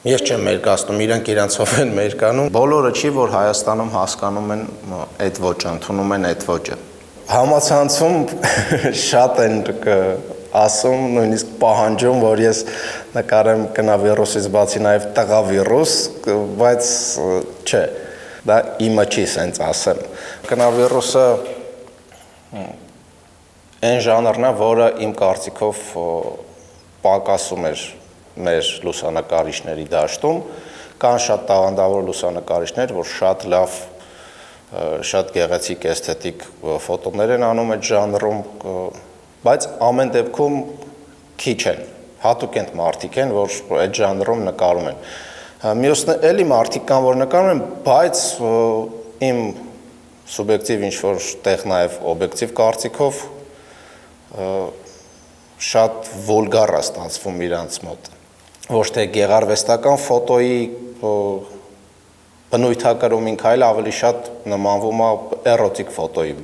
Ես չեմ մերկացնում, իրանք իրանցով են մերկանում։ Բոլորը չի, որ Հայաստանում հասկանում են այդ ոճը, ընդունում են այդ ոճը։ Համացանցում շատ են ասում, նույնիսկ պահանջում, որ ես նկարեմ կնավիրուսից բացի նաև տղավիրուս, բայց չէ, դա իմը չի սենց ասեմ։ Կնավիրուսը այն ժանրն է, որը իմ կարծիքով պակասում էր մեր լուսանկարիչների դաշտում, կան շատ տաղանդավոր լուսանկարիչներ, որ շատ լավ, շատ գեղեցիկ էսթետիկ ֆոտոներ են անում այդ ժանրում, բայց ամեն դեպքում քիչ են, հատուկ են մարդիկ են, որ այդ ժանրում նկարում են։ Մյուսն էլի մարդիկ կան, որ նկարում են, բայց իմ սուբյեկտիվ ինչ-որ տեղ նաև օբյեկտիվ կարծիքով շատ վոլգար է ստացվում իրանց մոտ։ Ոչ թե գեղարվեստական ֆոտոյի բնույթակրումին, այլ ավելի շատ նմանվում է էրոտիկ ֆոտոյի։